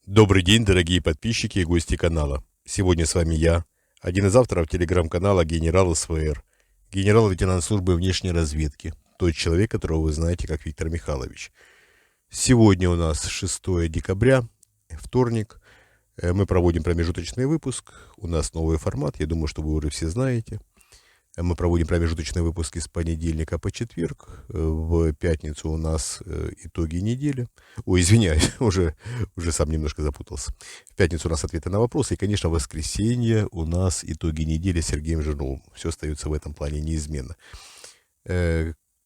Добрый день, дорогие подписчики и гости канала. Сегодня с вами я, один из авторов телеграм-канала «Генерал СВР», генерал-лейтенант службы внешней разведки, тот человек, которого вы знаете как Виктор Михайлович. Сегодня у нас 6 декабря, вторник. Мы проводим промежуточный выпуск. У нас новый формат, я думаю, что вы уже все знаете. Мы проводим промежуточные выпуски с понедельника по четверг. В пятницу у нас итоги недели. Ой, извиняюсь, уже сам немножко запутался. В пятницу у нас ответы на вопросы. И, конечно, в воскресенье у нас итоги недели с Сергеем Жирновым. Все остается в этом плане неизменно.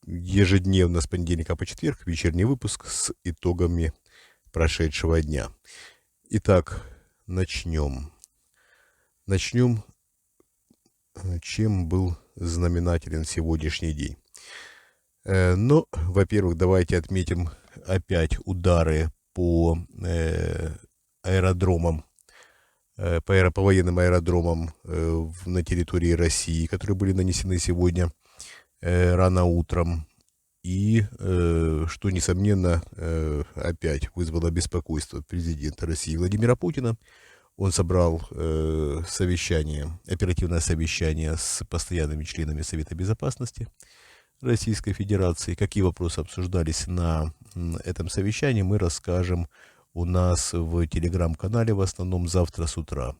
Ежедневно с понедельника по четверг вечерний выпуск с итогами прошедшего дня. Итак, начнем. Чем был знаменателен сегодняшний день. Во-первых, давайте отметим опять удары по аэродромам, по военным аэродромам на территории России, которые были нанесены сегодня рано утром. И, что, несомненно, опять вызвало беспокойство президента России Владимира Путина. Он собрал оперативное совещание с постоянными членами Совета Безопасности Российской Федерации. Какие вопросы обсуждались на этом совещании, мы расскажем у нас в телеграм-канале, в основном завтра с утра.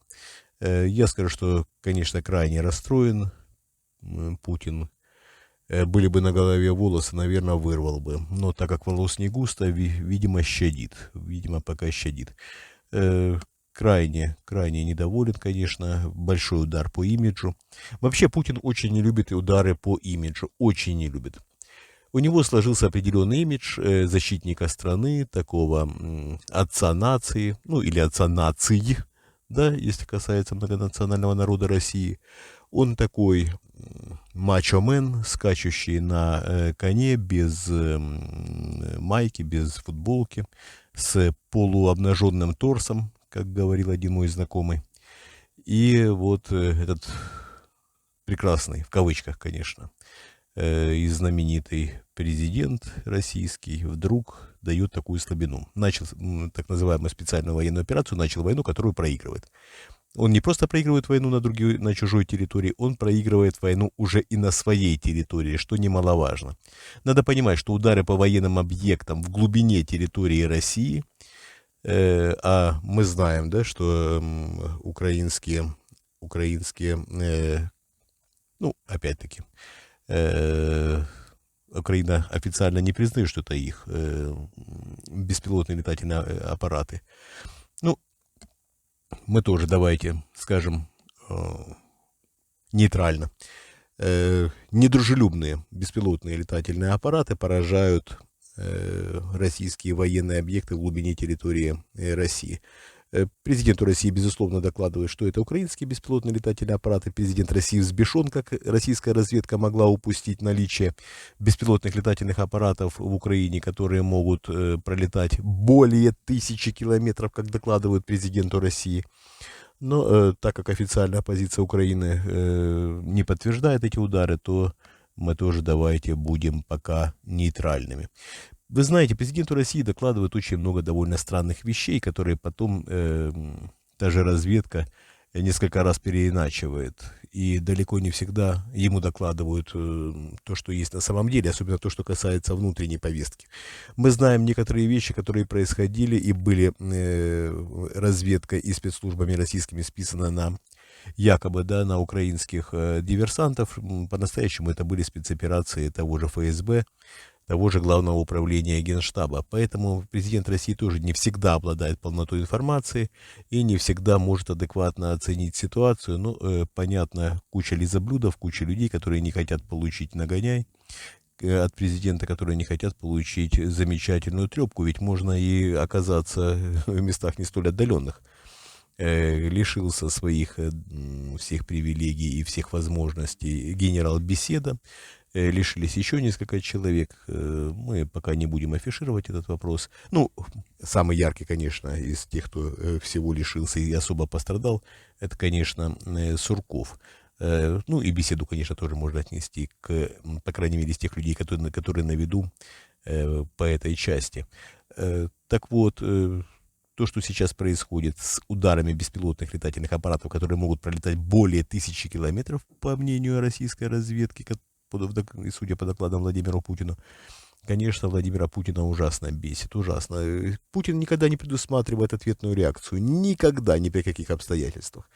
Я скажу, что, конечно, крайне расстроен Путин. Были бы на голове волосы, наверное, вырвал бы. Но так как волос не густо, видимо, щадит. Видимо, пока щадит. Крайне недоволен, конечно, большой удар по имиджу. Вообще Путин очень не любит удары по имиджу, очень не любит. У него сложился определенный имидж защитника страны, такого отца нации, ну или отца наций, да, если касается многонационального народа России. Он такой мачо-мен, скачущий на коне, без майки, без футболки, с полуобнаженным торсом, как говорил один мой знакомый. И вот этот прекрасный, в кавычках, конечно, и знаменитый президент российский вдруг дает такую слабину. Начал так называемую специальную военную операцию, начал войну, которую проигрывает. Он не просто проигрывает войну на чужой территории, он проигрывает войну уже и на своей территории, что немаловажно. Надо понимать, что удары по военным объектам в глубине территории России, а мы знаем, да, что украинские, опять-таки, Украина официально не признает, что это их беспилотные летательные аппараты. Ну, мы тоже давайте скажем нейтрально. Недружелюбные беспилотные летательные аппараты поражают российские военные объекты в глубине территории России. Президенту России, безусловно, докладывают, что это украинские беспилотные летательные аппараты. Президент России взбешен, как российская разведка могла упустить наличие беспилотных летательных аппаратов в Украине, которые могут пролетать более 1000 километров, как докладывают президенту России. Но так как официальная позиция Украины не подтверждает эти удары, то мы тоже давайте будем пока нейтральными. Вы знаете, президенту России докладывают очень много довольно странных вещей, которые потом та же разведка несколько раз переиначивает. И далеко не всегда ему докладывают то, что есть на самом деле, особенно то, что касается внутренней повестки. Мы знаем некоторые вещи, которые происходили и были разведкой и спецслужбами российскими списаны на якобы, да, на украинских диверсантов. По-настоящему это были спецоперации того же ФСБ, того же Главного управления Генштаба. Поэтому президент России тоже не всегда обладает полнотой информации и не всегда может адекватно оценить ситуацию. Ну, понятно, куча лизоблюдов, куча людей, которые не хотят получить нагоняй от президента, которые не хотят получить замечательную трепку, ведь можно и оказаться в местах не столь отдаленных. Лишился своих всех привилегий и всех возможностей генерал Беседа. Лишились еще несколько человек. Мы пока не будем афишировать этот вопрос. Ну, самый яркий, конечно, из тех, кто всего лишился и особо пострадал, это, конечно, Сурков. Ну, и Беседу, конечно, тоже можно отнести к, по крайней мере, из тех людей, которые на виду по этой части. Так вот, то, что сейчас происходит с ударами беспилотных летательных аппаратов, которые могут пролетать более 1000 километров, по мнению российской разведки, и судя по докладам Владимиру Путину, конечно, Владимира Путина ужасно бесит, ужасно. Путин никогда не предусматривает ответную реакцию, никогда, ни при каких обстоятельствах.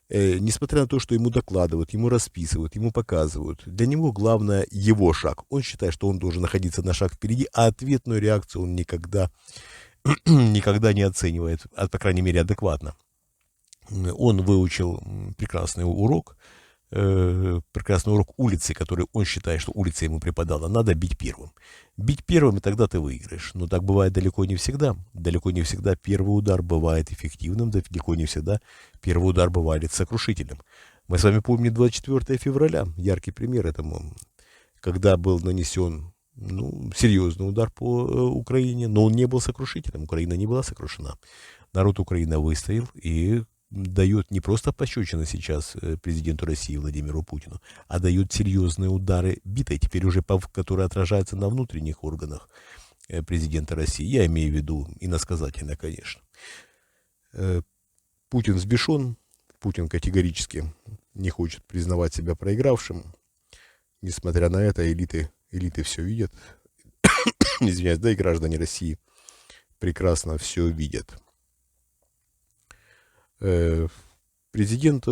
Несмотря на то, что ему докладывают, ему расписывают, ему показывают, для него главное его шаг. Он считает, что он должен находиться на шаг впереди, а ответную реакцию он никогда никогда не оценивает, по крайней мере, адекватно. Он выучил прекрасный урок улицы, который он считает, что улица ему преподала. Надо бить первым. Бить первым, и тогда ты выиграешь. Но так бывает далеко не всегда. Далеко не всегда первый удар бывает эффективным, далеко не всегда первый удар бывает сокрушительным. Мы с вами помним 24 февраля, яркий пример этому, когда был нанесен серьезный удар по Украине, но он не был сокрушительным. Украина не была сокрушена. Народ Украины выстоял и дает не просто пощечины сейчас президенту России Владимиру Путину, а дает серьезные удары битой, теперь уже которые отражаются на внутренних органах президента России. Я имею в виду иносказательно, конечно. Путин взбешен, Путин категорически не хочет признавать себя проигравшим. Несмотря на это, элиты все видят, извиняюсь, да и граждане России прекрасно все видят. Президент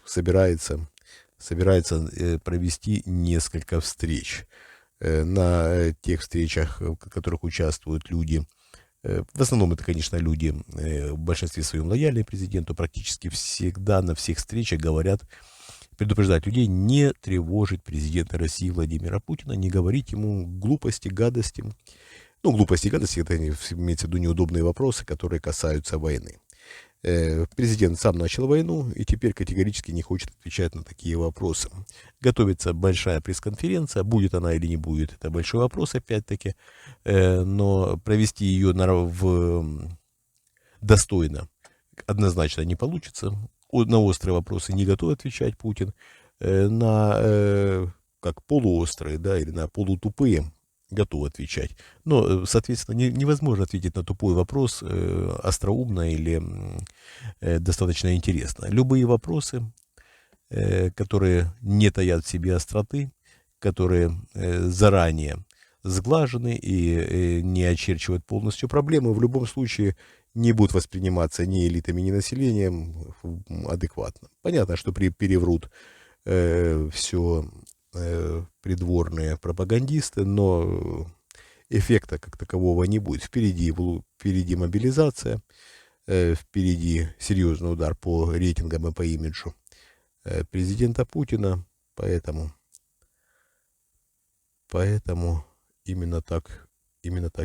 собирается провести несколько встреч. На тех встречах, в которых участвуют люди, в основном это, конечно, люди в большинстве своем лояльные президенту, практически всегда на всех встречах предупреждать людей не тревожить президента России Владимира Путина, не говорить ему глупости, гадости. Глупости и гадости — это имеется в виду неудобные вопросы, которые касаются войны. Президент сам начал войну и теперь категорически не хочет отвечать на такие вопросы. Готовится большая пресс-конференция, будет она или не будет, это большой вопрос опять-таки, но провести ее достойно однозначно не получится. На острые вопросы не готов отвечать Путин, как полуострые, да, или на полутупые готов отвечать. Но, соответственно, невозможно ответить на тупой вопрос остроумно или достаточно интересно. Любые вопросы, которые не таят в себе остроты, которые заранее сглажены и не очерчивают полностью проблемы, в любом случае не будут восприниматься ни элитами, ни населением адекватно. Понятно, что переврут все придворные пропагандисты, но эффекта как такового не будет. Впереди мобилизация, впереди серьезный удар по рейтингам и по имиджу президента Путина, поэтому именно так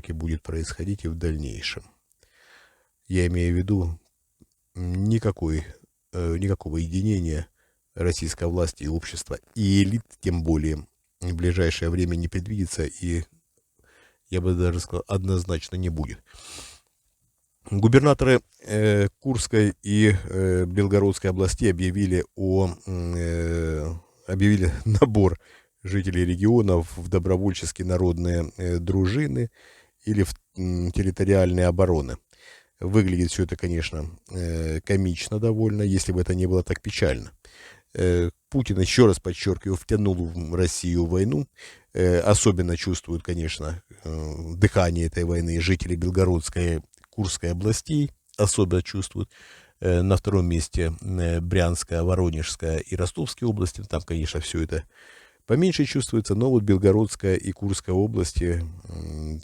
и будет происходить и в дальнейшем. Я имею в виду никакого единения российской власти и общества, и элит, тем более, в ближайшее время не предвидится, и, я бы даже сказал, однозначно не будет. Губернаторы Курской и Белгородской областей объявили набор жителей регионов в добровольческие народные дружины или в территориальные обороны. Выглядит все это, конечно, комично довольно, если бы это не было так печально. Путин, еще раз подчеркиваю, втянул в Россию в войну. Особенно чувствуют, конечно, дыхание этой войны жители Белгородской и Курской областей. Особенно чувствуют. На втором месте Брянская, Воронежская и Ростовская области. Там, конечно, все это поменьше чувствуется, но вот Белгородская и Курская области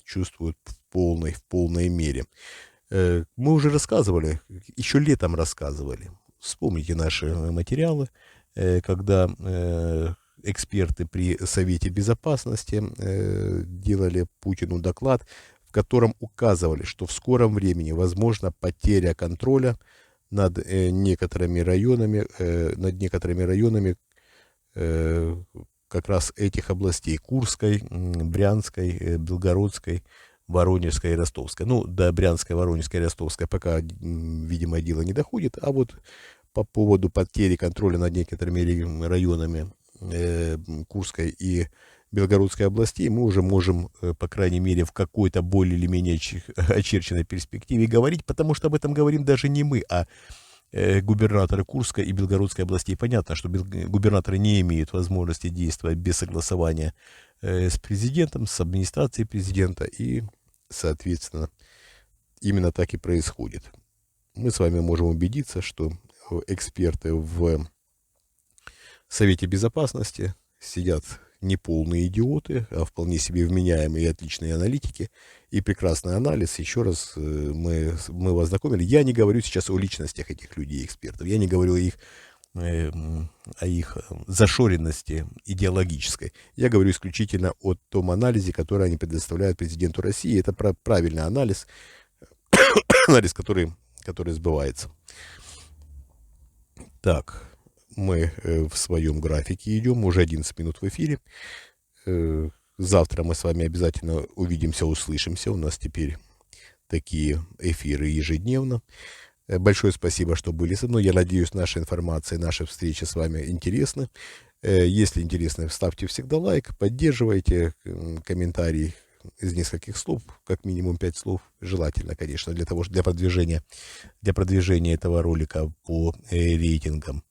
чувствуют в полной мере. Мы уже рассказывали, еще летом рассказывали. Вспомните наши материалы, когда эксперты при Совете Безопасности делали Путину доклад, в котором указывали, что в скором времени возможна потеря контроля над некоторыми районами как раз этих областей: Курской, Брянской, Белгородской, Воронежской и Ростовской. До Брянской, Воронежской и Ростовской пока, видимо, дело не доходит, а вот по поводу потери контроля над некоторыми районами Курской и Белгородской областей, мы уже можем, по крайней мере, в какой-то более или менее очерченной перспективе говорить, потому что об этом говорим даже не мы, а губернаторы Курской и Белгородской областей. Понятно, что губернаторы не имеют возможности действовать без согласования с президентом, с администрацией президента, и, соответственно, именно так и происходит. Мы с вами можем убедиться, что эксперты в Совете Безопасности сидят не полные идиоты, а вполне себе вменяемые и отличные аналитики и прекрасный анализ. Еще раз мы вас знакомили. Я не говорю сейчас о личностях этих людей, экспертов. Я не говорю о их зашоренности идеологической. Я говорю исключительно о том анализе, который они предоставляют президенту России. Это правильный анализ, анализ, который сбывается. Так. Мы в своем графике идем, уже 11 минут в эфире. Завтра мы с вами обязательно увидимся, услышимся. У нас теперь такие эфиры ежедневно. Большое спасибо, что были со мной. Я надеюсь, наша информация, наша встреча с вами интересны. Если интересно, ставьте всегда лайк, поддерживайте, комментарий из нескольких слов, как минимум 5 слов, желательно, конечно, для продвижения этого ролика по рейтингам.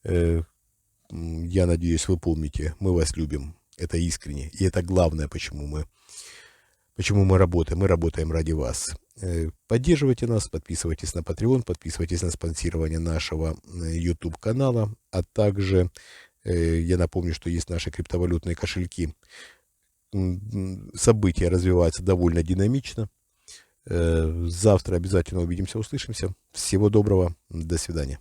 Я надеюсь, вы помните, мы вас любим, это искренне, и это главное, почему мы работаем. Мы работаем ради вас. Поддерживайте нас, подписывайтесь на Patreon, подписывайтесь на спонсирование нашего YouTube канала, а также я напомню, что есть наши криптовалютные кошельки. События развиваются довольно динамично. Завтра обязательно увидимся, услышимся. Всего доброго, до свидания.